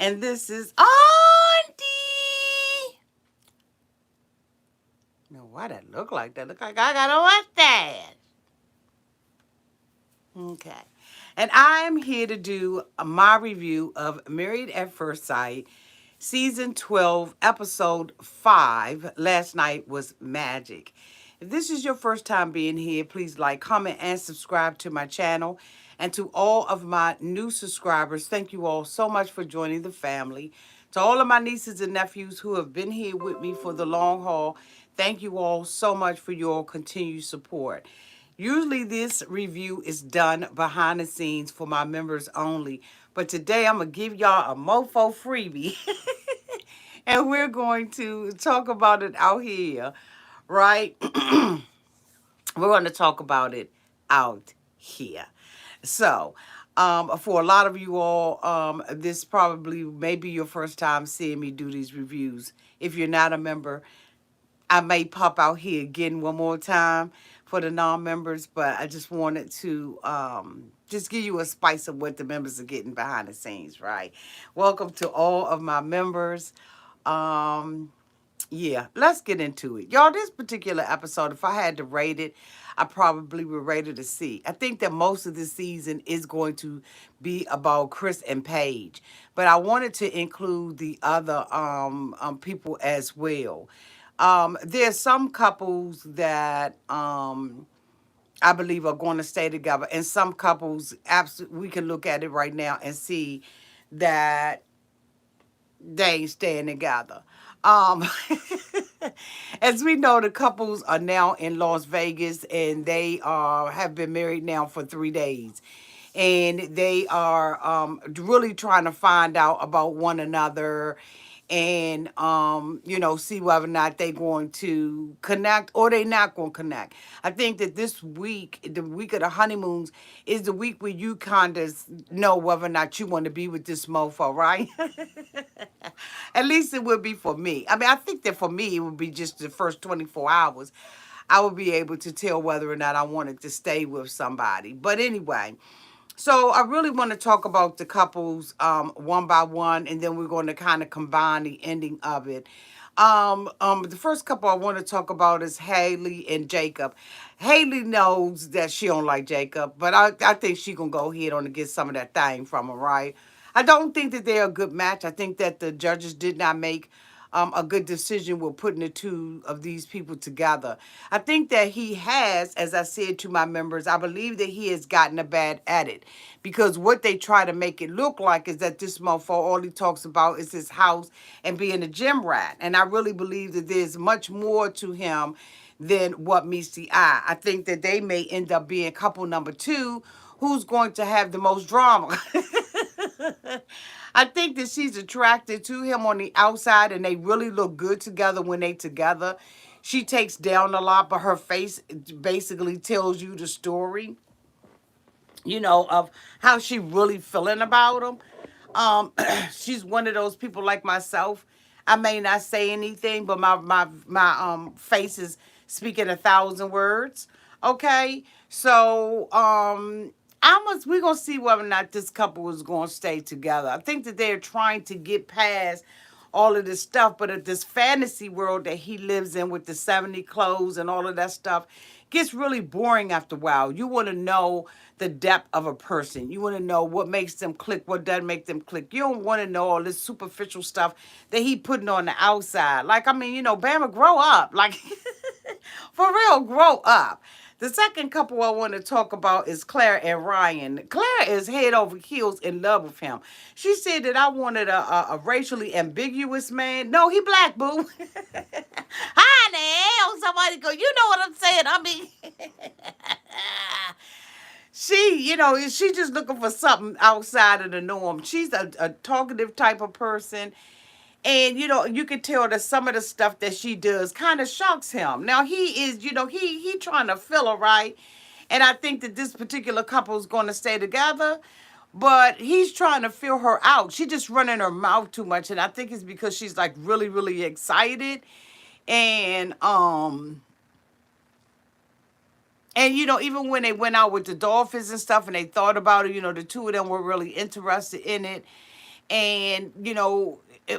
And this is Auntie. Now, why that look like that? Look like I got a mustache. Okay. And I am here to do my review of Married at First Sight, Season 12, Episode 5. Last night was magic. If this is your first time being here, please like, comment, and subscribe to my channel. And to all of my new subscribers, thank you all so much for joining the family. To all of my nieces and nephews who have been here with me for the long haul, thank you all so much for your continued support. Usually this review is done behind the scenes for my members only, but today I'm going to give y'all a Mofo freebie. And we're going to talk about it out here, right? We're going to talk about it out here. So, for a lot of you all, this probably may be your first time seeing me do these reviews. If you're not a member, I may pop out here again one more time for the non-members, but I just wanted to just give you a spice of what the members are getting behind the scenes, right? Welcome to all of my members. Yeah, let's get into it. Y'all, this particular episode, if I had to rate it, I probably would rate it a C. I think that most of this season is going to be about Chris and Paige, but I wanted to include the other people as well. There's some couples that I believe are going to stay together, and some couples, absolutely, we can look at it right now and see that they ain't staying together. Um, as we know, the couples are now in Las Vegas, and they have been married now for 3 days, and they are really trying to find out about one another, and see whether or not they're going to connect or they not going to connect. I think that this week, the week of the honeymoons, is the week where you kind of know whether or not you want to be with this mofo, right? At least it would be for me. I mean, I think that for me, it would be just the first 24 hours. I would be able to tell whether or not I wanted to stay with somebody. But anyway, so I really want to talk about the couples one by one, and then we're going to kind of combine the ending of it. The first couple I want to talk about is Haley and Jacob. Haley knows that she don't like Jacob, but I think she gonna go ahead on and get some of that thing from him, right? I don't think that they're a good match. I think that the judges did not make a good decision with putting the two of these people together. I think that he has, as I said to my members, I believe that he has gotten a bad at it, because what they try to make it look like is that this mofo, all he talks about is his house and being a gym rat. And I really believe that there's much more to him than what meets the eye. I think that they may end up being couple number two, who's going to have the most drama. I think that she's attracted to him on the outside, and they really look good together when they together. She takes down a lot, but her face basically tells you the story, of how she really feeling about him. She's one of those people like myself. I may not say anything, but my face is speaking 1,000 words. Okay, so we're gonna see whether or not this couple is gonna stay together. I think that they're trying to get past all of this stuff, but at this fantasy world that he lives in with the 70 clothes and all of that stuff gets really boring after a while. You want to know the depth of a person. You want to know what makes them click, what doesn't make them click. You don't want to know all this superficial stuff that he putting on the outside. Like, I mean, Bama, grow up. Like, for real, grow up. The second couple I want to talk about is Claire and Ryan. Claire is head over heels in love with him. She said that I wanted a racially ambiguous man. No, he black, boo. Hi, now. Somebody go, you know what I'm saying? I mean, she's just looking for something outside of the norm. She's a talkative type of person. And, you can tell that some of the stuff that she does kind of shocks him. Now, he is, he trying to feel her, right? And I think that this particular couple is going to stay together. But he's trying to feel her out. She just running her mouth too much. And I think it's because she's, like, really, really excited. And, even when they went out with the dolphins and stuff and they thought about it, the two of them were really interested in it. And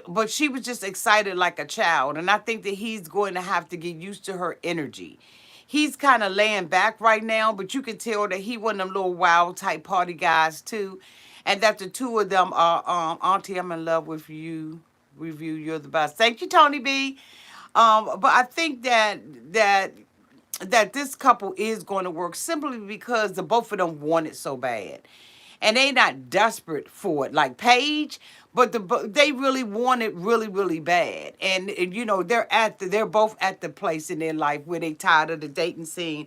but she was just excited like a child, and I think that he's going to have to get used to her energy. He's kind of laying back right now, but you can tell that he one of them little wild type party guys too, and that the two of them are Auntie, I'm in love with you. Review, you're the best. Thank you, Tony B. But I think that this couple is going to work simply because the both of them want it so bad, and they not desperate for it like Paige, but they really want it really really bad, and they're both at the place in their life where they tired of the dating scene,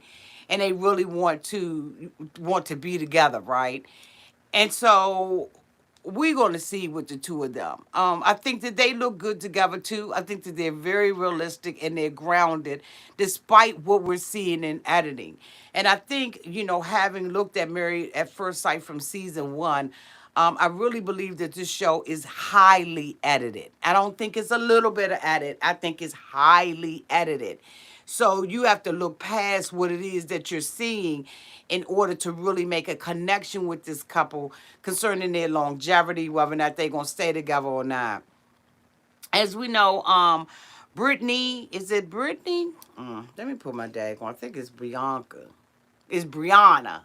and they really want to be together, right? And so we're going to see with the two of them. I think that they look good together too. I think that they're very realistic and they're grounded, despite what we're seeing in editing. And I think having looked at Married at First Sight from season 1. I really believe that this show is highly edited. I don't think it's a little bit of edit. I think it's highly edited. So you have to look past what it is that you're seeing in order to really make a connection with this couple concerning their longevity, whether or not they're gonna stay together or not. As we know, Brittany, is it Brittany? Let me put my dag on. I think it's Bianca. It's Brianna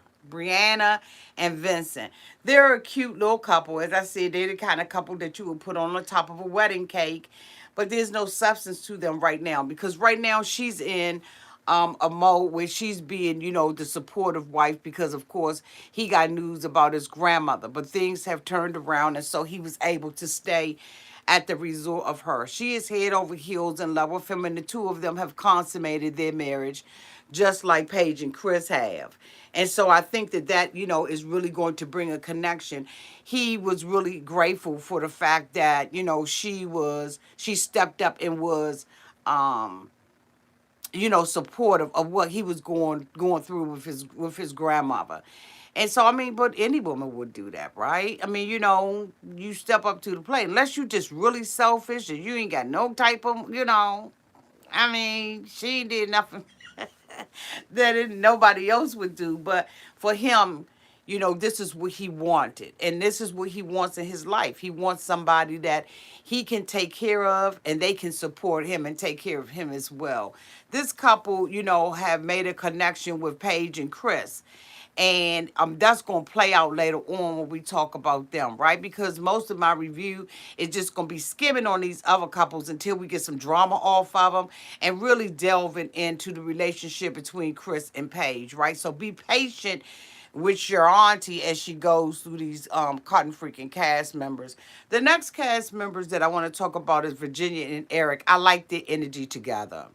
and Vincent. They're a cute little couple. As I said, they're the kind of couple that you would put on the top of a wedding cake, but there's no substance to them right now because right now she's in a mode where she's being, the supportive wife because, of course, he got news about his grandmother, but things have turned around, and so he was able to stay at the resort of her. She is head over heels in love with him, and the two of them have consummated their marriage just like Paige and Chris have. And so I think that is really going to bring a connection. He was really grateful for the fact that, she stepped up and was, supportive of what he was going through with his grandmother. And so I mean, but any woman would do that, right? I mean, you step up to the plate. Unless you just really selfish and you ain't got no type of. I mean, she did nothing that nobody else would do. But for him, this is what he wanted. And this is what he wants in his life. He wants somebody that he can take care of and they can support him and take care of him as well. This couple, have made a connection with Paige and Chris. And that's going to play out later on when we talk about them, right? Because most of my review is just going to be skimming on these other couples until we get some drama off of them and really delving into the relationship between Chris and Paige, right? So be patient with your auntie as she goes through these cotton freaking cast members. The next cast members that I want to talk about is Virginia and Eric. I like their energy together.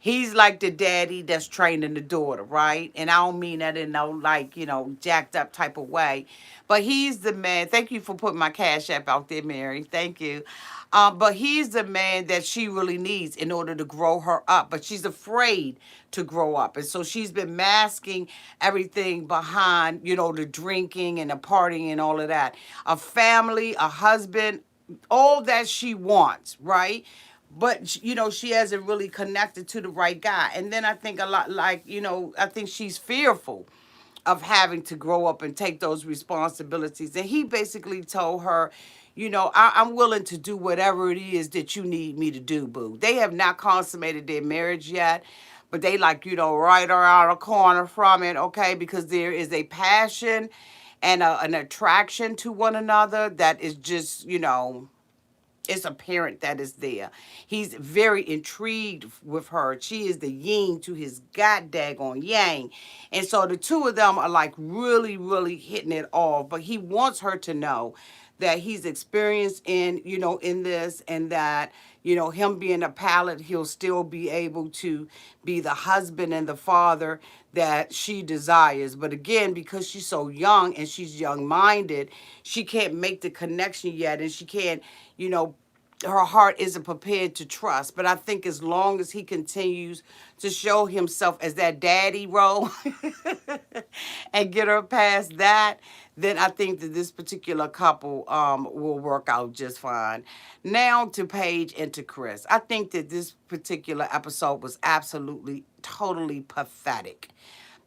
He's like the daddy that's training the daughter, right? And I don't mean that in no jacked up type of way. But he's the man. Thank you for putting my cash app out there, Mary. Thank you. But he's the man that she really needs in order to grow her up. But she's afraid to grow up. And so she's been masking everything behind, the drinking and the partying and all of that. A family, a husband, all that she wants, right? But she hasn't really connected to the right guy. And then I think a lot, like, I think she's fearful of having to grow up and take those responsibilities. And he basically told her, I'm willing to do whatever it is that you need me to do, boo. They have not consummated their marriage yet, but they right around the corner from it, okay? Because there is a passion and an attraction to one another that is just, it's apparent that is there. He's very intrigued with her. She is the yin to his god daggone yang. And so the two of them are really, really hitting it off. But he wants her to know that he's experienced in this, and that, him being a pilot, he'll still be able to be the husband and the father that she desires. But again, because she's so young and she's young-minded, she can't make the connection yet, and she can't, her heart isn't prepared to trust. But I think as long as he continues to show himself as that daddy role and get her past that, then I think that this particular couple will work out just fine. Now to Paige and to Chris. I think that this particular episode was absolutely, totally pathetic.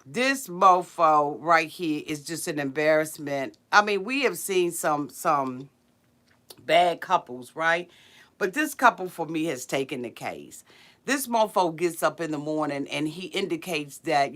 This mofo right here is just an embarrassment. I mean, we have seen some bad couples, right? But this couple for me has taken the case. This mofo gets up in the morning and he indicates that,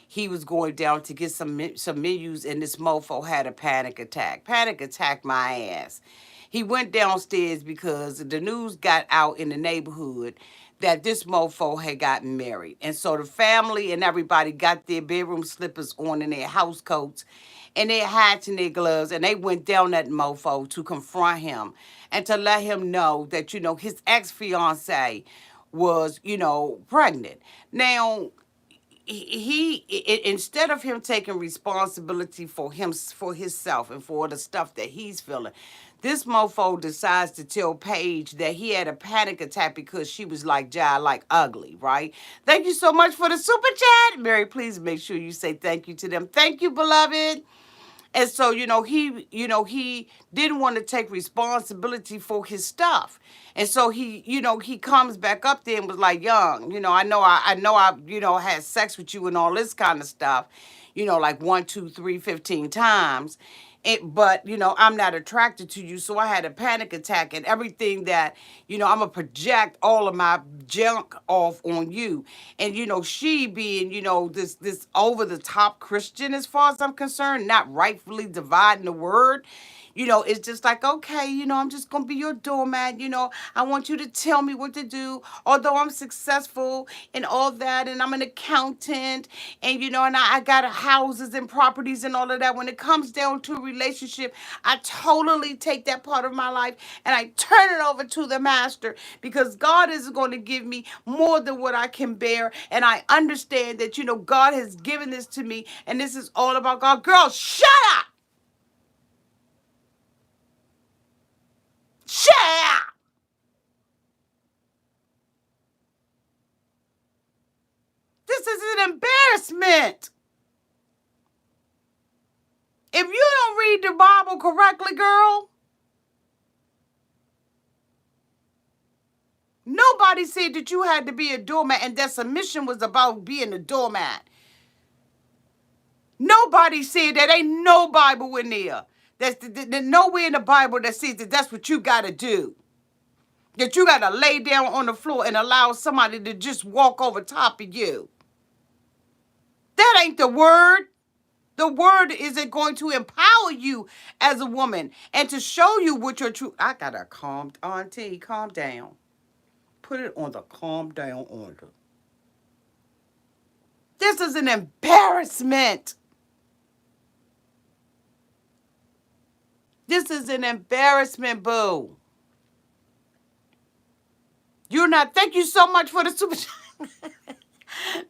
he was going down to get some menus and this mofo had a panic attack. Panic attack my ass. He went downstairs because the news got out in the neighborhood that this mofo had gotten married. And so the family and everybody got their bedroom slippers on and their house coats and their hats and their gloves, and they went down that mofo to confront him and to let him know that, his ex-fiance was, pregnant. Now, instead of him taking responsibility for himself and for the stuff that he's feeling, this mofo decides to tell Paige that he had a panic attack because she was like ugly, right? Thank you so much for the super chat. Mary, please make sure you say thank you to them. Thank you, beloved. And so, he didn't want to take responsibility for his stuff. And so he comes back up there and was like, young, I had sex with you and all this kind of stuff, like 1, 2, 3, 15 times. But I'm not attracted to you, so I had a panic attack and everything that I'm gonna project all of my junk off on you. And she being this over the top Christian, as far as I'm concerned, not rightfully dividing the word. It's just like, okay, I'm just going to be your doormat. I want you to tell me what to do. Although I'm successful and all that, and I'm an accountant, and, and I got houses and properties and all of that. When it comes down to a relationship, I totally take that part of my life and I turn it over to the master because God is going to give me more than what I can bear. And I understand that, God has given this to me and this is all about God. Girl, shut up! Shut up! This is an embarrassment. If you don't read the Bible correctly, girl, nobody said that you had to be a doormat and that submission was about being a doormat. Nobody said that. Ain't no Bible in there. There's nowhere in the Bible that says that that's what you got to do. That you got to lay down on the floor and allow somebody to just walk over top of you. That ain't the word. The word isn't going to empower you as a woman and to show you what your true. I got to auntie, calm down. Put it on the calm down order. This is an embarrassment. This is an embarrassment, boo. You're not. Thank you so much for the super chat.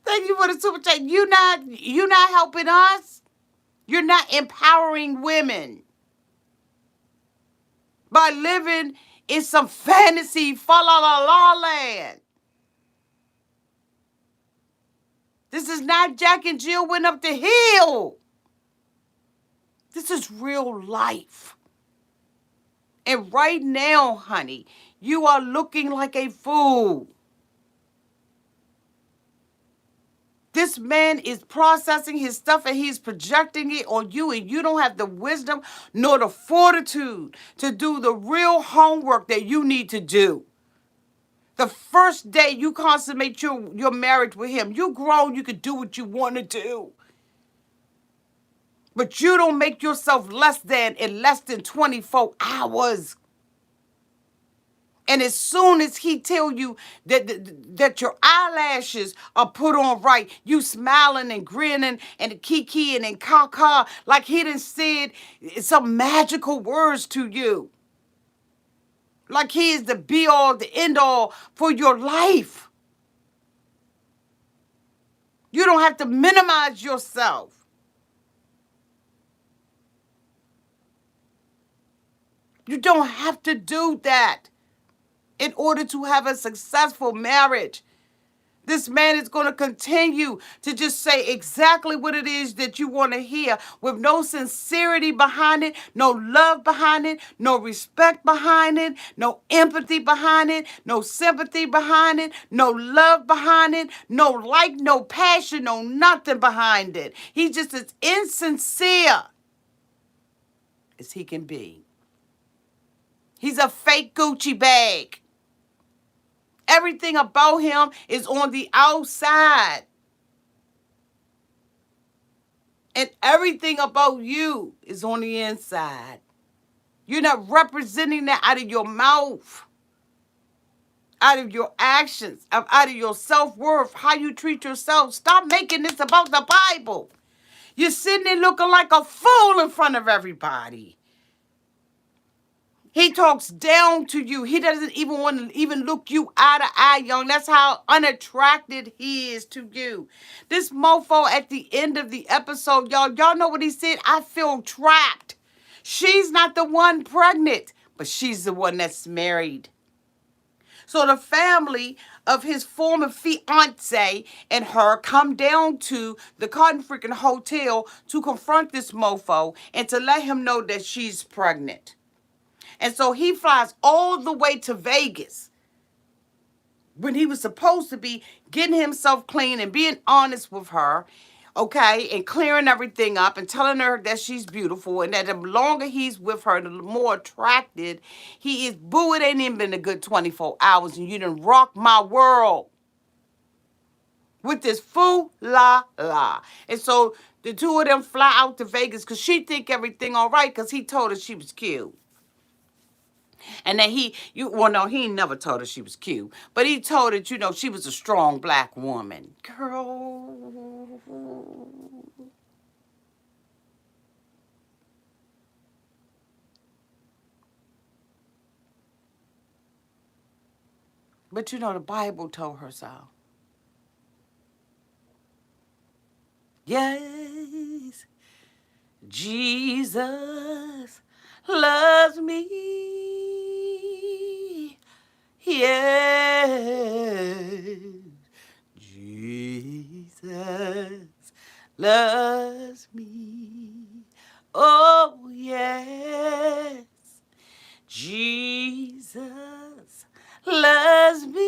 Thank you for the super chat. You're not helping us. You're not empowering women by living in some fantasy fa la la la land. This is not Jack and Jill went up the hill. This is real life. And right now, honey, you are looking like a fool. This man is processing his stuff and he's projecting it on you, and you don't have the wisdom nor the fortitude to do the real homework that you need to do. The first day you consummate your marriage with him, you grown, you can do what you want to do. But you don't make yourself less than in less than 24 hours. And as soon as he tell you that your eyelashes are put on right, you smiling and grinning and kikiing and caw like he done said some magical words to you. Like he is the be all, the end all for your life. You don't have to minimize yourself. You don't have to do that in order to have a successful marriage. This man is going to continue to just say exactly what it is that you want to hear with no sincerity behind it, no love behind it, no respect behind it, no empathy behind it, no sympathy behind it, no love behind it, no like, no passion, no nothing behind it. He's just as insincere as he can be. He's a fake Gucci bag. Everything about him is on the outside. And everything about you is on the inside. You're not representing that out of your mouth, out of your actions, out of your self-worth, how you treat yourself. Stop making this about the Bible. You're sitting there looking like a fool in front of everybody. He talks down to you. He doesn't even want to even look you eye to eye, young. That's how unattracted he is to you. This mofo at the end of the episode, y'all know what he said? I feel trapped. She's not the one pregnant, but she's the one that's married. So the family of his former fiance and her come down to the Cotton Freaking Hotel to confront this mofo and to let him know that she's pregnant. And so he flies all the way to Vegas when he was supposed to be getting himself clean and being honest with her, okay, and clearing everything up and telling her that she's beautiful and that the longer he's with her, the more attracted he is. Boo, it ain't even been a good 24 hours and you done rock my world with this foo-la-la. And so the two of them fly out to Vegas because she think everything all right because he told her she was cute. And then he ain't never told her she was cute. But he told her, she was a strong black woman. Girl. But the Bible told her so. Yes, Jesus loves me. Yes, Jesus loves me. Oh, yes, Jesus loves me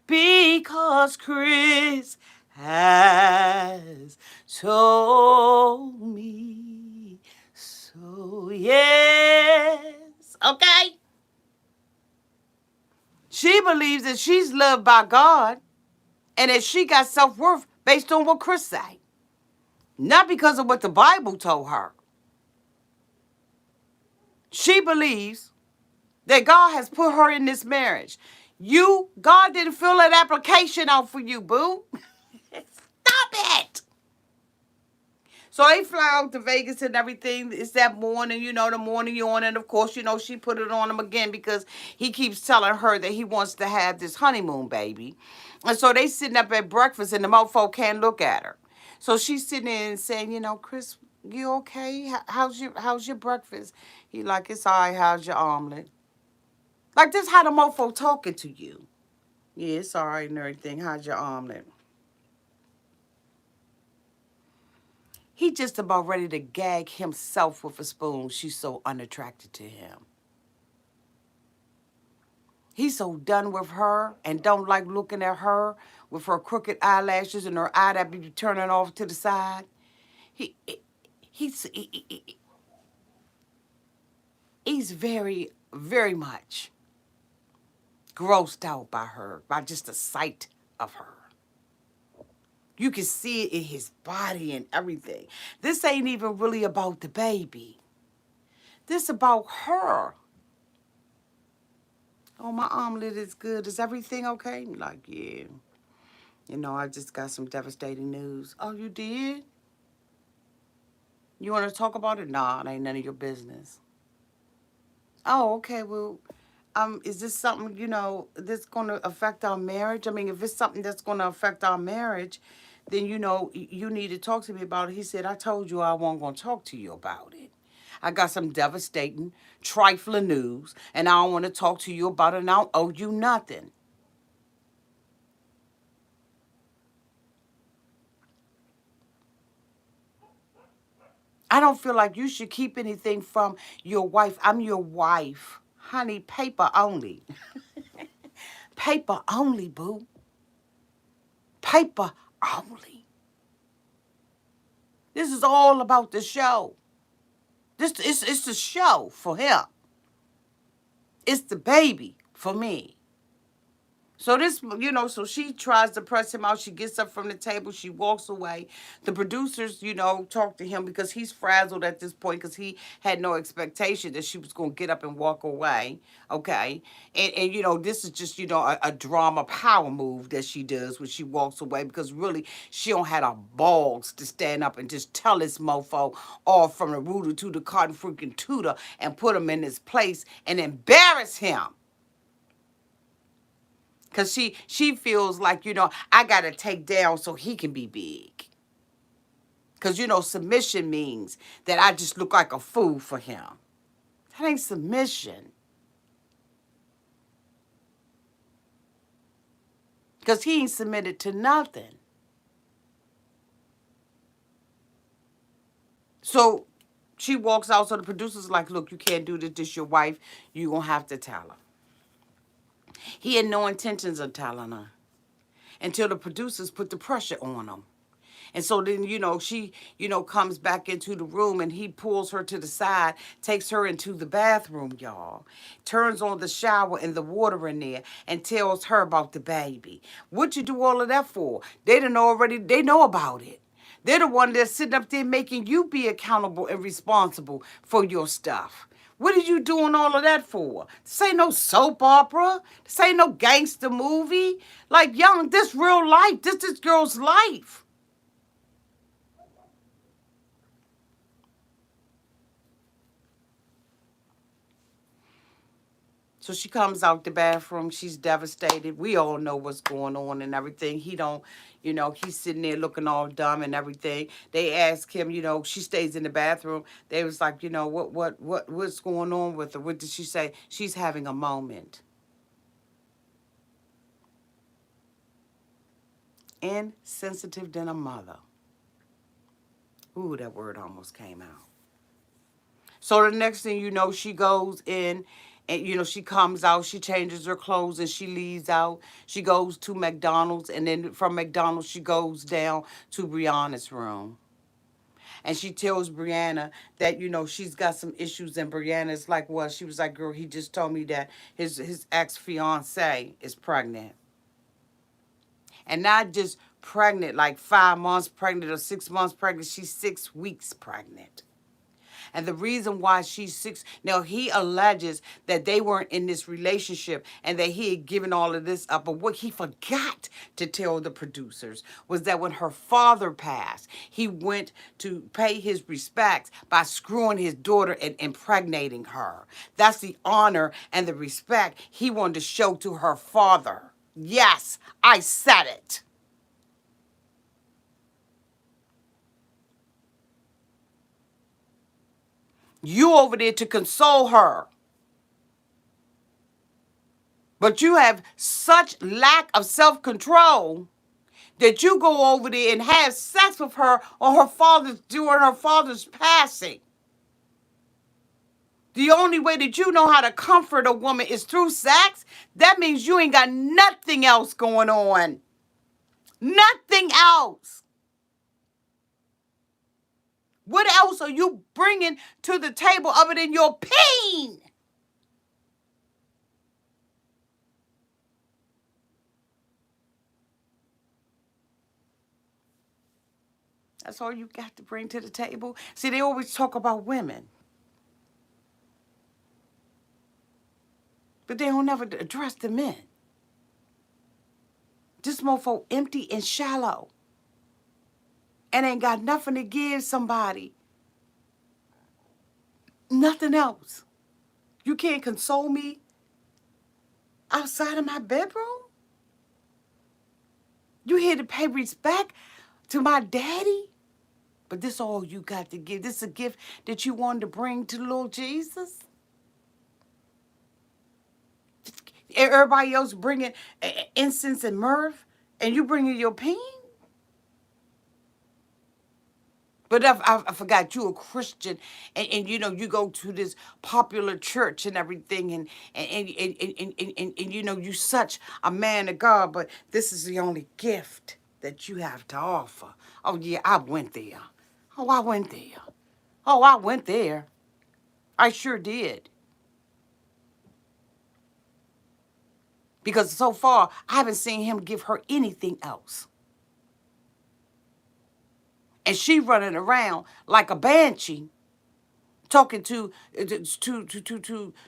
because Chris has told me so. Yes. Okay? She believes that she's loved by God and that she got self-worth based on what Chris said. Not because of what the Bible told her. She believes that God has put her in this marriage. God didn't fill that application out for you, boo. Stop it. So they fly out to Vegas and everything. It's that morning, the morning on. And of course, she put it on him again because he keeps telling her that he wants to have this honeymoon baby. And so they sitting up at breakfast and the mofo can't look at her. So she's sitting there and saying, Chris, you okay? How's your breakfast? He like, it's all right. How's your omelet? Like, this how the mofo talking to you. Yeah, it's all right and everything. How's your omelet? He just about ready to gag himself with a spoon. She's so unattracted to him. He's so done with her and don't like looking at her with her crooked eyelashes and her eye that be turning off to the side. He's very, very much grossed out by her, by just the sight of her. You can see it in his body and everything. This ain't even really about the baby. This about her. Oh, my omelet is good. Is everything okay? I'm like, yeah. I just got some devastating news. Oh, you did? You want to talk about it? Nah, it ain't none of your business. Oh, okay. Well, is this something, that's going to affect our marriage? I mean, if it's something that's going to affect our marriage, then, you need to talk to me about it. He said, I told you I wasn't going to talk to you about it. I got some devastating, trifling news, and I don't want to talk to you about it, and I don't owe you nothing. I don't feel like you should keep anything from your wife. I'm your wife. Honey, paper only. Paper only, boo. Paper only. This is all about the show. It's the show for him. It's the baby for me. So this, so she tries to press him out. She gets up from the table. She walks away. The producers, talk to him because he's frazzled at this point because he had no expectation that she was going to get up and walk away. Okay. And this is just, a drama power move that she does when she walks away because really she don't have the balls to stand up and just tell this mofo off from the rooter to the cotton freaking tutor and put him in his place and embarrass him. Because she feels like, I got to take down so he can be big. Because, submission means that I just look like a fool for him. That ain't submission. Because he ain't submitted to nothing. So she walks out. So the producer's like, look, you can't do this. This your wife. You're going to have to tell her. He had no intentions of telling her until the producers put the pressure on him. And so then, she, comes back into the room and he pulls her to the side, takes her into the bathroom, y'all. Turns on the shower and the water in there and tells her about the baby. What'd you do all of that for? They know about it. They're the one that's sitting up there making you be accountable and responsible for your stuff. What are you doing all of that for? This ain't no soap opera. This ain't no gangster movie. Like, young, this real life. This girl's life. So she comes out the bathroom. She's devastated. We all know what's going on and everything. He don't, he's sitting there looking all dumb and everything. They ask him, she stays in the bathroom. They was like, what's going on with her? What did she say? She's having a moment. Insensitive than a mother. Ooh, that word almost came out. So the next thing you know, she goes in and, she comes out, she changes her clothes and she leaves out. She goes to McDonald's and then from McDonald's, she goes down to Brianna's room. And she tells Brianna that, she's got some issues and Brianna's like, well, she was like, girl, he just told me that his ex-fiance is pregnant. And not just pregnant, like 5 months pregnant or 6 months pregnant. She's 6 weeks pregnant. And the reason why she's 6, now he alleges that they weren't in this relationship and that he had given all of this up. But what he forgot to tell the producers was that when her father passed, he went to pay his respects by screwing his daughter and impregnating her. That's the honor and the respect he wanted to show to her father. Yes, I said it. You over there to console her. But you have such lack of self-control that you go over there and have sex with her on during her father's passing. The only way that you know how to comfort a woman is through sex. That means you ain't got nothing else going on. Nothing else. What else are you bringing to the table other than your pain? That's all you got to bring to the table. See, they always talk about women, but they don't never address the men. This mofo empty and shallow and ain't got nothing to give somebody. Nothing else. You can't console me outside of my bedroom? You here to pay respect to my daddy? But this all you got to give. This is a gift that you wanted to bring to little Jesus? Everybody else bringing incense and myrrh, and you bringing your pain? But I forgot you a Christian, and you go to this popular church and everything, and you such a man of God, but this is the only gift that you have to offer. Oh yeah, I went there. Oh, I went there. Oh, I went there. I sure did. Because so far, I haven't seen him give her anything else. And she running around like a banshee, talking to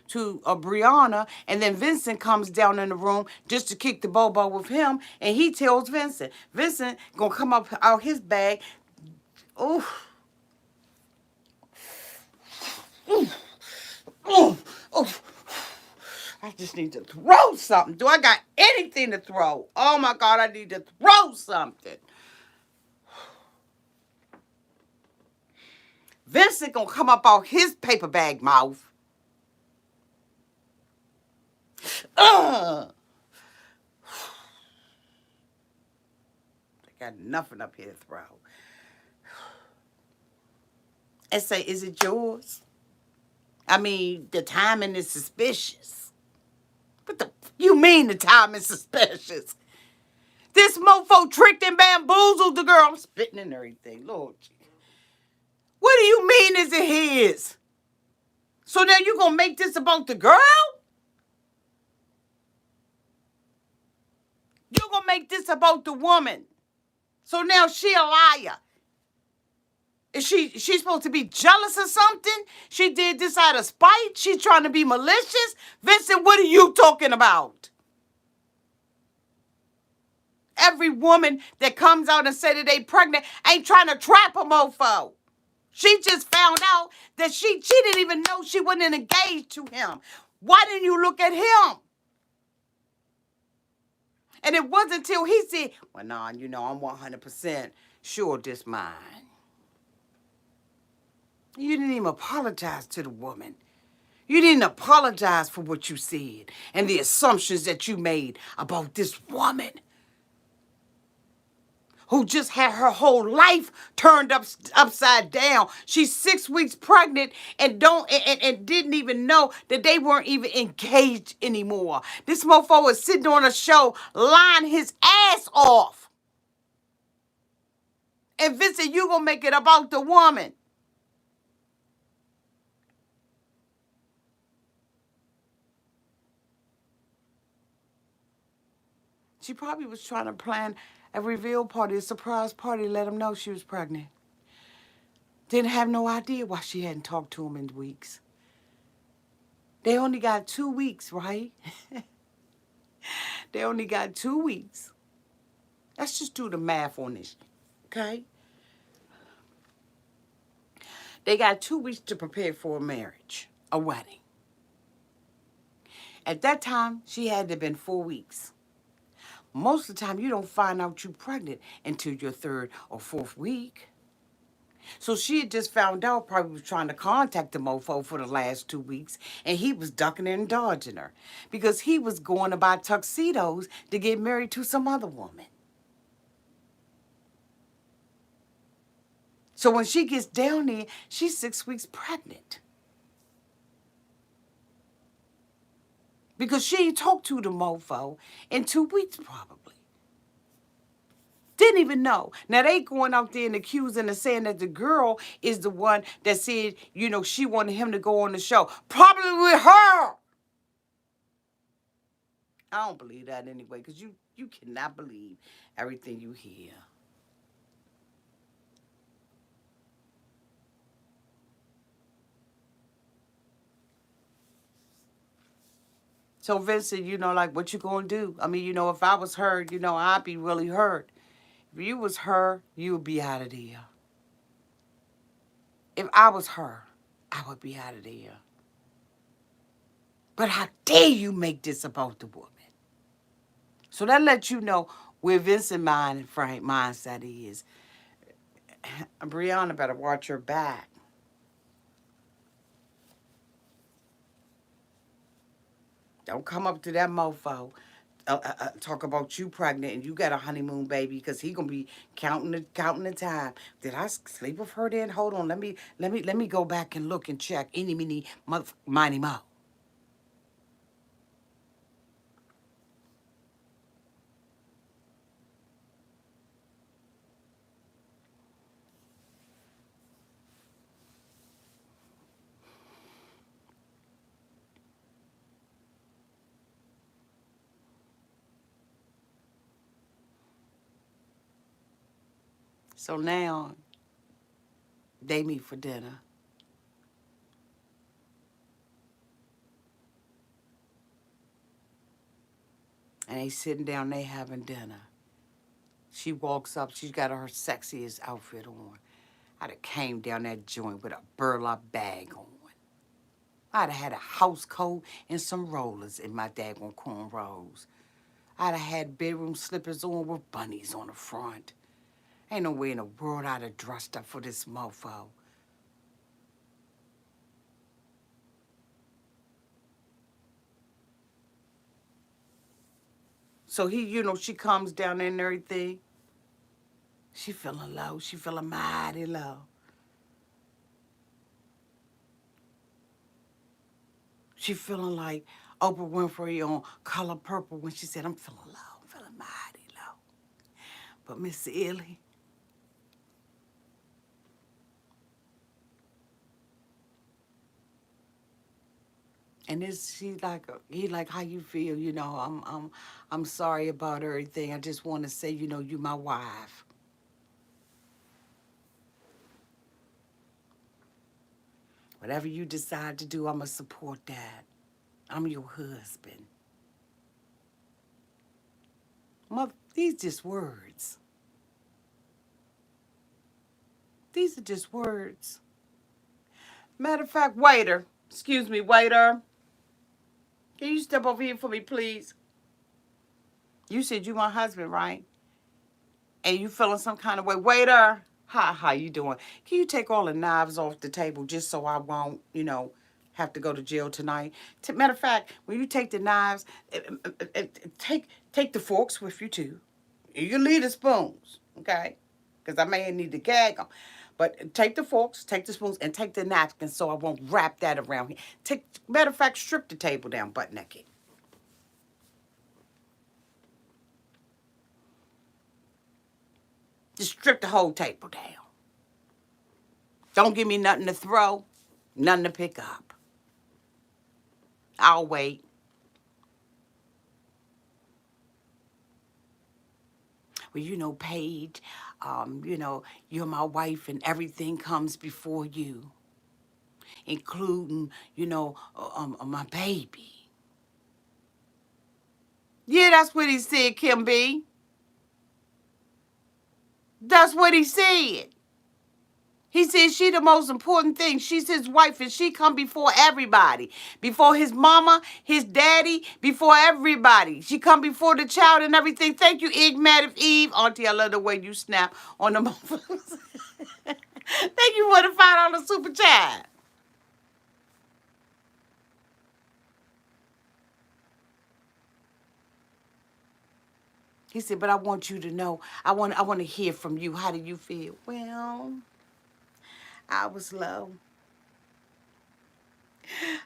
Brianna, and then Vincent comes down in the room just to kick the bobo with him, and he tells Vincent gonna come up out his bag. Ooh, ooh, ooh, ooh. I just need to throw something. Do I got anything to throw? Oh my God, I need to throw something. Vincent gonna come up out his paper bag mouth. Ugh. I got nothing up here to throw. And say, is it yours? I mean, the timing is suspicious. What the you mean the time is suspicious? This mofo tricked and bamboozled the girl. I'm spitting and everything. Lord. What do you mean is it his? So now you gonna make this about the girl? You gonna make this about the woman? So now she a liar. Is she's supposed to be jealous or something? She did this out of spite? She's trying to be malicious? Vincent, what are you talking about? Every woman that comes out and say that they pregnant ain't trying to trap a mofo. She just found out that she didn't even know she wasn't engaged to him. Why didn't you look at him? And it wasn't until he said, well, nah, I'm 100% sure this mine. You didn't even apologize to the woman. You didn't apologize for what you said and the assumptions that you made about this woman who just had her whole life turned upside down. She's 6 weeks pregnant and didn't even know that they weren't even engaged anymore. This mofo is sitting on a show lying his ass off. And Vincent, you gonna make it about the woman. She probably was trying to plan a reveal party, a surprise party, let him know she was pregnant. Didn't have no idea why she hadn't talked to him in weeks. They only got 2 weeks, right? They only got 2 weeks. Let's just do the math on this, okay? They got 2 weeks to prepare for a marriage, a wedding. At that time, she had to have been 4 weeks. Most of the time, you don't find out you're pregnant until your 3rd or 4th week. So she had just found out, probably was trying to contact the mofo for the last 2 weeks, and he was ducking and dodging her because he was going to buy tuxedos to get married to some other woman. So when she gets down there, she's 6 weeks pregnant. Because she ain't talked to the mofo in 2 weeks probably. Didn't even know. Now they going out there and accusing and saying that the girl is the one that said, she wanted him to go on the show. Probably with her. I don't believe that anyway, because you cannot believe everything you hear. So Vincent, like what you gonna do? I mean, if I was her, I'd be really hurt. If you was her, you would be out of there. If I was her, I would be out of there. But how dare you make this about the woman? So that lets you know where Vincent's mind and Frank's mindset is. Brianna better watch her back. Don't come up to that mofo. Talk about you pregnant and you got a honeymoon baby because he gonna be counting the time. Did I sleep with her then? Hold on, let me go back and look and check. Any mini miny mo. So now they meet for dinner. And they sitting down, they having dinner. She walks up, she's got her sexiest outfit on. I'd have came down that joint with a burlap bag on. I'd have had a house coat and some rollers in my daggone cornrows. I'd have had bedroom slippers on with bunnies on the front. Ain't no way in the world I'd have dressed up for this mofo. So she comes down there and everything. She feeling low. She feeling mighty low. She feeling like Oprah Winfrey on Color Purple when she said, I'm feeling low. I'm feeling mighty low. But Miss Illy, and he like, how you feel? I'm sorry about everything. I just want to say, you my wife. Whatever you decide to do, I'ma support that. I'm your husband. Mother, these just words. These are just words. Matter of fact, waiter. Excuse me, waiter. Can you step over here for me, please? You said you my husband, right? And you feeling some kind of way. Waiter, how you doing? Can you take all the knives off the table just so I won't, have to go to jail tonight? Matter of fact, when you take the knives, take the forks with you too. You can leave the spoons, okay? Because I may need to gag them. But take the forks, take the spoons, and take the napkins so I won't wrap that around here. Matter of fact, strip the table down butt naked. Just strip the whole table down. Don't give me nothing to throw, nothing to pick up. I'll wait. Well, Paige, you're my wife and everything comes before you, including, my baby. Yeah, that's what he said, Kim B. That's what he said. He said she the most important thing. She's his wife and she come before everybody. Before his mama, his daddy, before everybody. She come before the child and everything. Thank you, Enigmatic Eve. Auntie, I love the way you snap on the motherfuckers. Thank you for the $5 super chat. He said, but I want you to know. I want to hear from you. How do you feel? Well, I was low.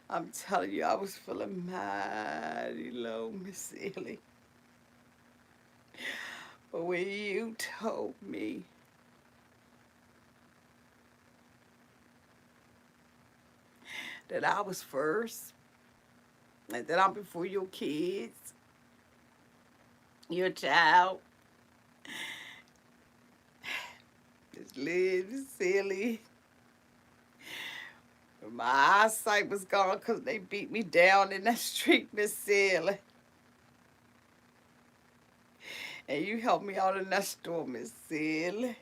I'm telling you, I was feeling mighty low, Miss Illy. But when you told me that I was first, and that I'm before your kids, your child, Miss Liz, Miss Silly, my eyesight was gone because they beat me down in that street, Miss Silly. And you helped me out in that store, Miss Silly.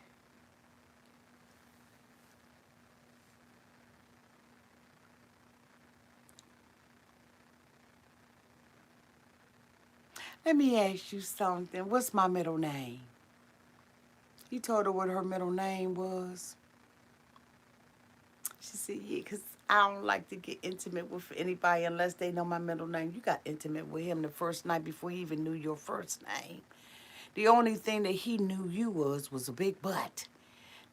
Let me ask you something. What's my middle name? You told her what her middle name was. She said, yeah, because I don't like to get intimate with anybody unless they know my middle name. You got intimate with him the first night before he even knew your first name. The only thing that he knew you was a big butt.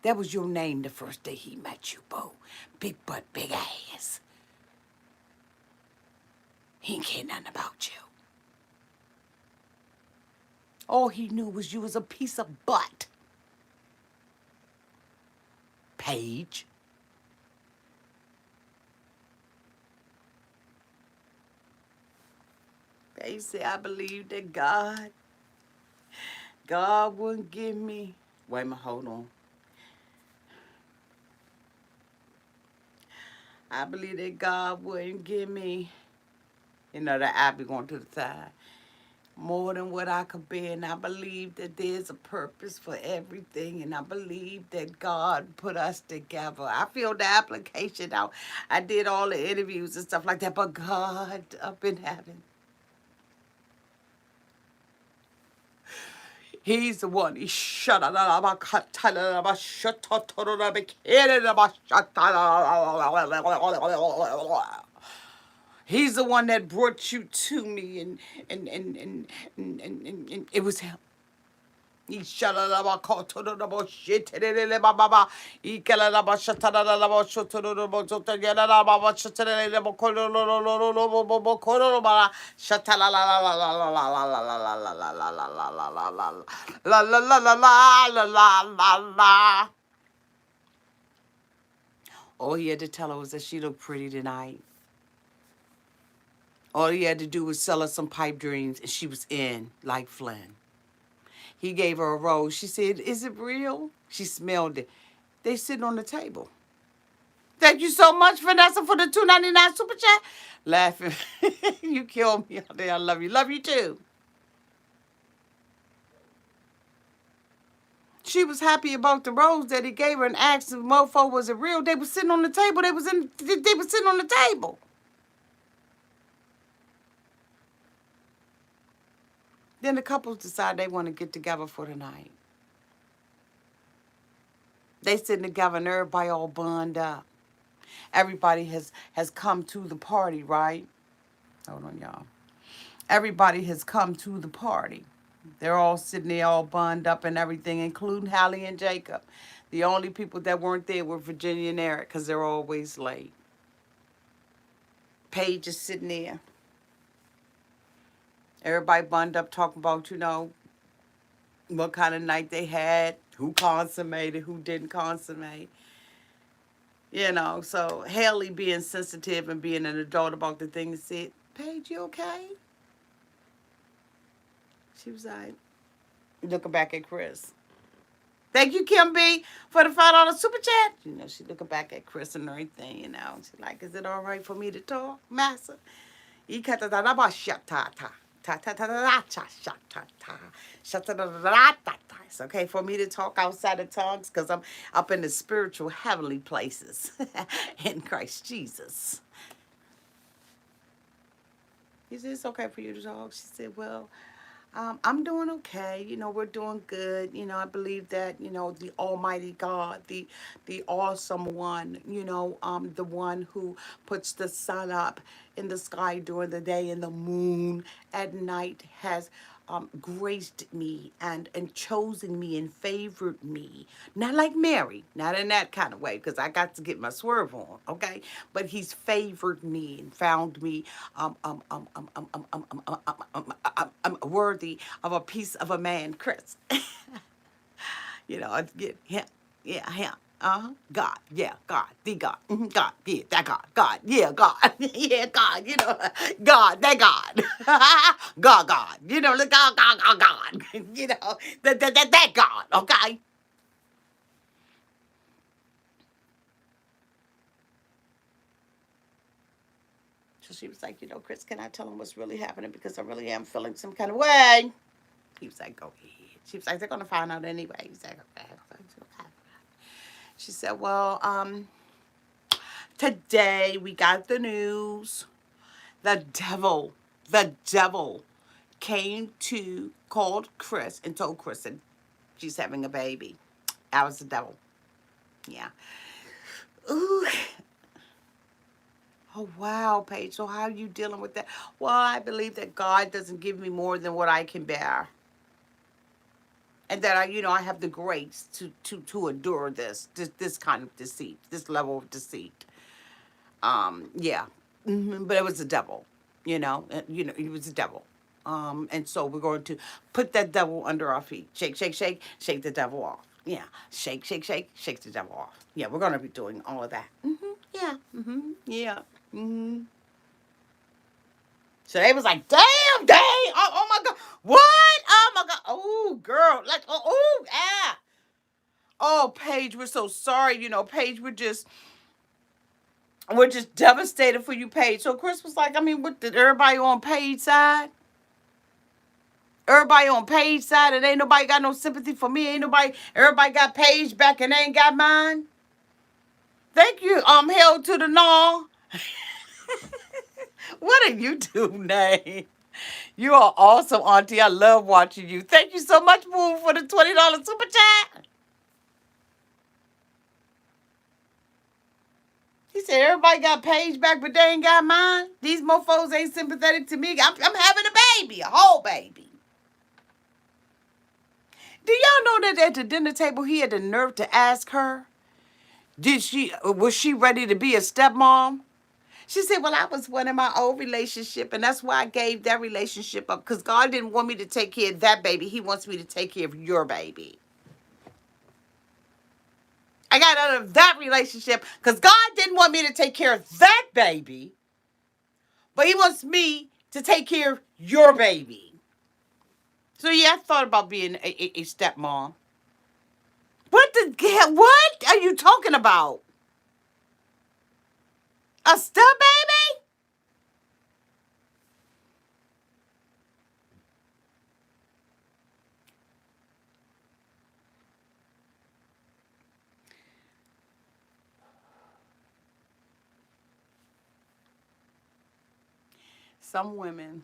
That was your name the first day he met you, Bo. Big butt, big ass. He didn't care nothing about you. All he knew was you was a piece of butt. Paige. Paige said, I believe that God wouldn't give me. Wait a minute, hold on. I believe that God wouldn't give me, that I be going to the side, more than what I could bear. And I believe that there's a purpose for everything. And I believe that God put us together. I filled the application out. I did all the interviews and stuff like that. But God up in heaven, He's the one. He shut up. He's the one that brought you to me, and it was him. He shut up. Shit. He all he had to tell her was that she looked pretty tonight. All he had to do was sell her some pipe dreams, and she was in like Flynn. He gave her a rose. She said, "Is it real?" She smelled it. They sitting on the table. Thank you so much, Vanessa, for the $2.99 super chat. Laughing. You killed me out there. I love you. Love you too. She was happy about the rose that he gave her and asked if Mofo was it real. They were sitting on the table. They were sitting on the table. Then the couples decide they want to get together for the night. They sitting together and everybody all bunned up. Everybody has come to the party, right? Hold on, y'all. Everybody has come to the party. They're all sitting there all bunned up and everything, including Hallie and Jacob. The only people that weren't there were Virginia and Eric because they're always late. Paige is sitting there. Everybody bunned up talking about, what kind of night they had, who consummated, who didn't consummate. So Haley being sensitive and being an adult about the thing said, "Paige, you okay?" She was like, looking back at Chris. Thank you, Kim B, for the $5 super chat. She looking back at Chris and everything, She's like, "Is it all right for me to talk, Massa?" It's okay for me to talk outside of tongues because I'm up in the spiritual heavenly places in Christ Jesus. He said, "It's okay for you to talk." She said, "Well, I'm doing okay. We're doing good. I believe that, the Almighty God, the awesome one, the one who puts the sun up in the sky during the day and the moon at night has graced me and chosen me and favored me. Not like Mary, not in that kind of way, because I got to get my swerve on, okay? But he's favored me and found me worthy of a piece of a man, Chris. Again, him, yeah, him. God, yeah, God, the God, God, yeah, that God, yeah, God, yeah, God, God, that God, God, the God, that God, okay? So she was like, "Chris, can I tell him what's really happening? Because I really am feeling some kind of way." He was like, "Go ahead." She was like, "They're going to find out anyway." He was like, "Okay." She said, "Well, today we got the news. The devil called Chris and told Chris that she's having a baby." That was the devil. Yeah. Ooh. Oh, wow, Paige. So how are you dealing with that? Well, I believe that God doesn't give me more than what I can bear. And that I have the grace to endure this kind of deceit, this level of deceit. Yeah. But it was the devil, it was the devil. And so we're going to put that devil under our feet. Shake, shake, shake, shake the devil off. Yeah. Shake, shake, shake, shake the devil off. Yeah, we're going to be doing all of that. Yeah. Yeah. So they was like, "Damn, dang, oh my God, what? Oh my God, oh girl, like, ah." Oh, Paige, we're so sorry. Paige, we're just We're just devastated for you, Paige. So Chris was like, I mean, what, did everybody on Paige's side? Everybody on Paige's side, and ain't nobody got no sympathy for me. Ain't nobody, everybody got Paige back and they ain't got mine. Thank you, held to the gnaw. What do you do, Nay? You are awesome, Auntie. I love watching you. Thank you so much, Boo, for the $20 super chat. He said, everybody got Paige back, but they ain't got mine. These mofos ain't sympathetic to me. I'm having a baby, a whole baby. Do y'all know that at the dinner table, he had the nerve to ask her, was she ready to be a stepmom? She said, well, I was one in my old relationship, and that's why I gave that relationship up, because God didn't want me to take care of that baby. He wants me to take care of your baby. I got out of that relationship because God didn't want me to take care of that baby, but he wants me to take care of your baby. So yeah, I thought about being a stepmom. What are you talking about? A step baby? Some women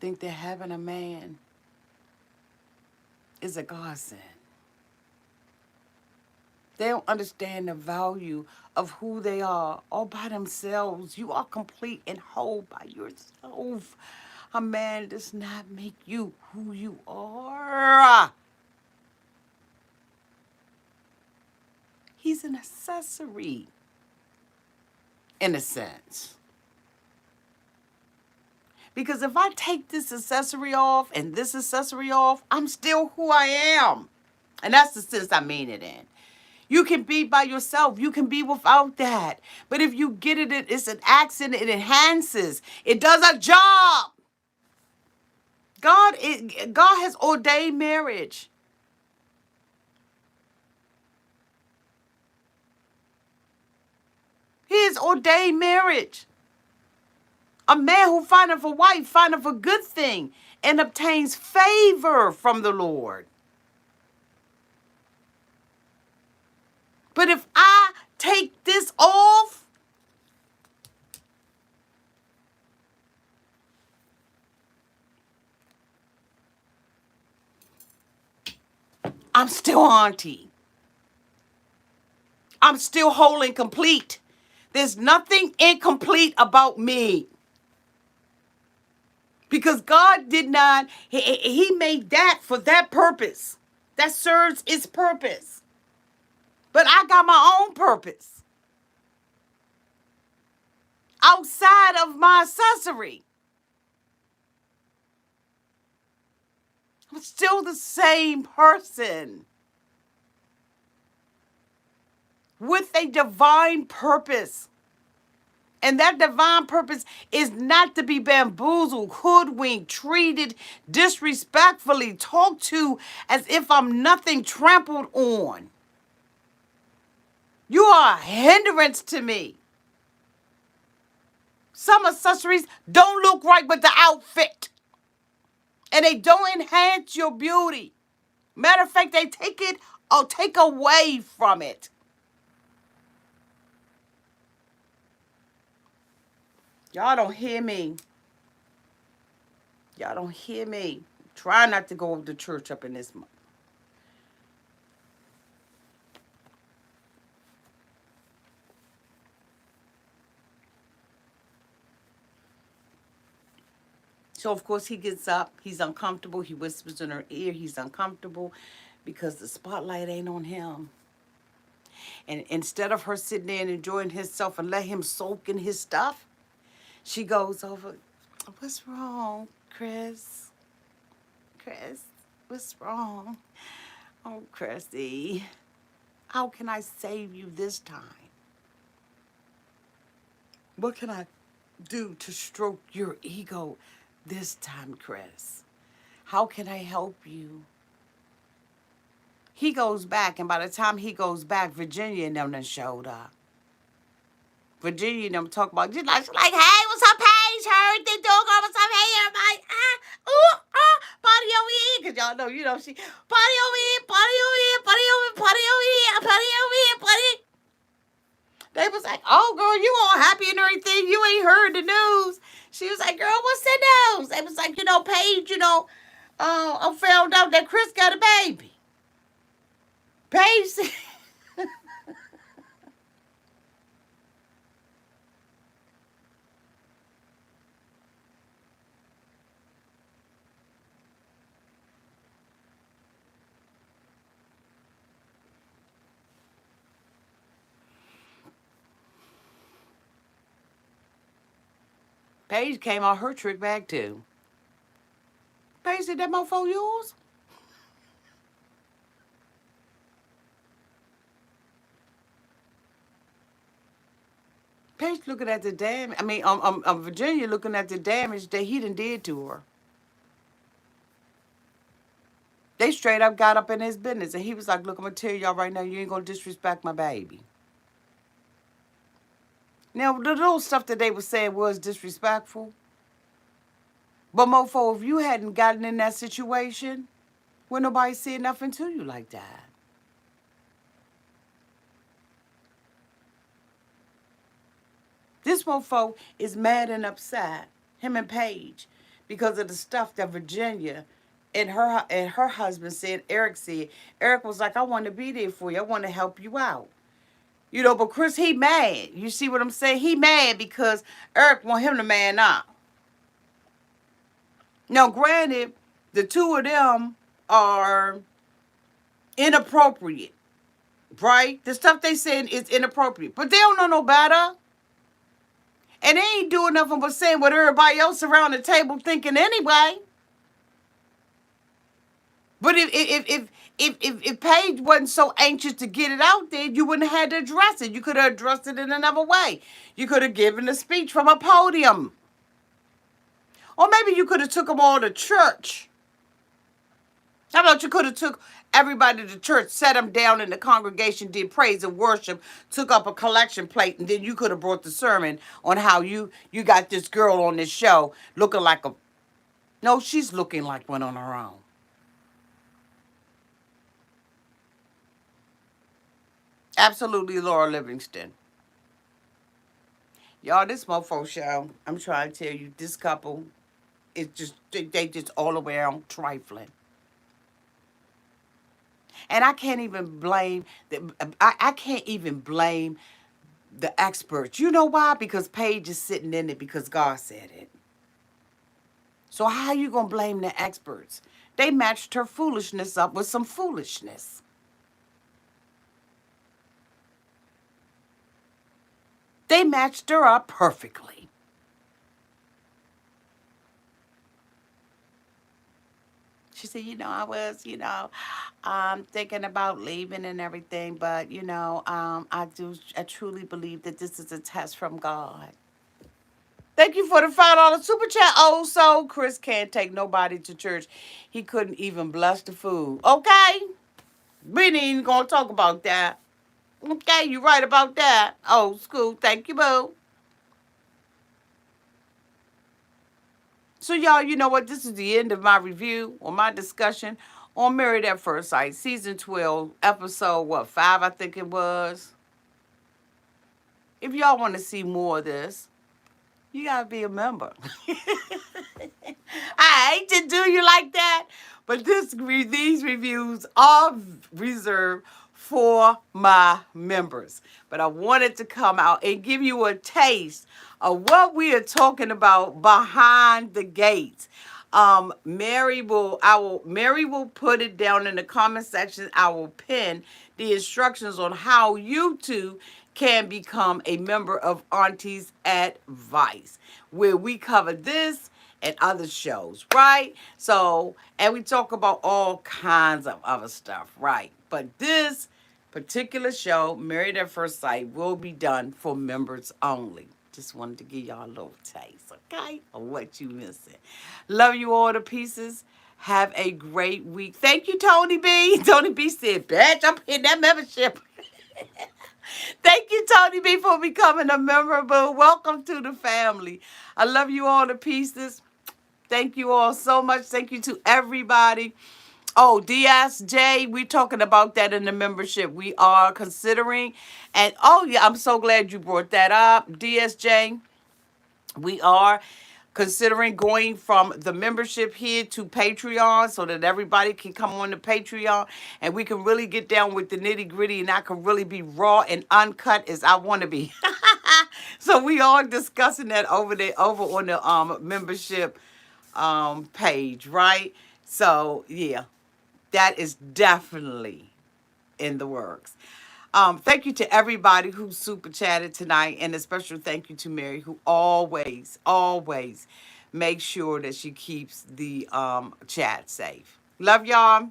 think that having a man is a godsend. They don't understand the value of who they are all by themselves. You are complete and whole by yourself. A man does not make you who you are. He's an accessory, in a sense. Because if I take this accessory off and this accessory off, I'm still who I am. And that's the sense I mean it in. You can be by yourself. You can be without that. But if you get it, it's an accent. It enhances. It does a job. God has ordained marriage. He has ordained marriage. A man who findeth a wife findeth a good thing and obtains favor from the Lord. But if I take this off, I'm still auntie. I'm still whole and complete. There's nothing incomplete about me. Because God did not, he made that for that purpose. That serves its purpose. But I got my own purpose. Outside of my accessory. I'm still the same person. With a divine purpose. And that divine purpose is not to be bamboozled, hoodwinked, treated disrespectfully, talked to as if I'm nothing, trampled on. You are a hindrance to me. Some accessories don't look right with the outfit. And they don't enhance your beauty. Matter of fact, they take it or take away from it. Y'all don't hear me. Y'all don't hear me. Try not to go to church up in this month. So, of course, he gets up. He's uncomfortable. He whispers in her ear. He's uncomfortable because the spotlight ain't on him. And instead of her sitting there and enjoying herself and let him soak in his stuff, she goes over, what's wrong, Chris? Chris, what's wrong? Oh, Chrissy, how can I save you this time? What can I do to stroke your ego this time, Chris? How can I help you? He goes back, and by the time he goes back, Virginia and them done showed up. Virginia and them talk about, just like, she's like, hey, what's up, Paige? Heard they dog on what's up, hey, everybody. Party over here. Because y'all know, she, party over here, party over here, party over, party over here, party over here, party. They was like, oh, girl, you all happy and everything. You ain't heard the news. She was like, girl, what's the news? They was like, Paige, I found out that Chris got a baby. Paige said, Paige came out her trick bag too. Paige said, that mofo yours? Paige looking at the damage. Virginia looking at the damage that he done did to her. They straight up got up in his business, and he was like, look, I'm going to tell y'all right now, you ain't going to disrespect my baby. Now, the little stuff that they were saying was disrespectful. But, Mofo, if you hadn't gotten in that situation, wouldn't nobody say nothing to you like that. This Mofo is mad and upset, him and Paige, because of the stuff that Virginia and her husband said, Eric said. Eric was like, I want to be there for you. I want to help you out. But Chris, he mad. You see what I'm saying? He mad because Eric want him to man up. Now, granted, the two of them are inappropriate, right? The stuff they saying is inappropriate, but they don't know no better. And they ain't doing nothing but saying what everybody else around the table thinking anyway. But if Paige wasn't so anxious to get it out there, you wouldn't have had to address it. You could have addressed it in another way. You could have given a speech from a podium. Or maybe you could have took them all to church. How about you could have took everybody to church, sat them down in the congregation, did praise and worship, took up a collection plate, and then you could have brought the sermon on how you got this girl on this show looking like a... No, she's looking like one on her own. Absolutely Laura Livingston. Y'all, this Mofo show, I'm trying to tell you, this couple is just, they just all the way around trifling. And I can't even blame, I can't even blame the experts. You know why? Because Paige is sitting in it because God said it. So how you going to blame the experts? They matched her foolishness up with some foolishness. They matched her up perfectly. She said, I was, thinking about leaving and everything, but, I truly believe that this is a test from God. Thank you for the $5 super chat. Oh, so Chris can't take nobody to church. He couldn't even bless the food. Okay? We ain't even going to talk about that. Okay, you right about that. Old school. Thank you, boo. So, y'all, you know what? This is the end of my review or my discussion on Married at First Sight, Season 12, Episode, 5, I think it was. If y'all want to see more of this, you got to be a member. I hate to do you like that, but these reviews are reserved for my members. But I wanted to come out and give you a taste of what we are talking about behind the gates. Mary will put it down in the comment section. I will pin the instructions on how you too can become a member of Auntie's Advice, where we cover this and other shows, right? So, and we talk about all kinds of other stuff, right? But this particular show, Married at First Sight, will be done for members only. Just wanted to give y'all a little taste, okay, of what you missing. Love you all to pieces. Have a great week. Thank you, Tony B. Tony B said, bitch, I'm hitting that membership. Thank you, Tony B, for becoming a memorable. Welcome to the family. I love you all to pieces. Thank you all so much. Thank you to everybody. Oh, DSJ, we're talking about that in the membership. We are considering, and oh yeah, I'm so glad you brought that up, DSJ. We are considering going from the membership here to Patreon so that everybody can come on to Patreon and we can really get down with the nitty gritty and I can really be raw and uncut as I want to be. So we are discussing that over there, over on the membership page, right? So yeah, that is definitely in the works. Thank you to everybody who super chatted tonight, and a special thank you to Mary, who always makes sure that she keeps the chat safe. Love y'all.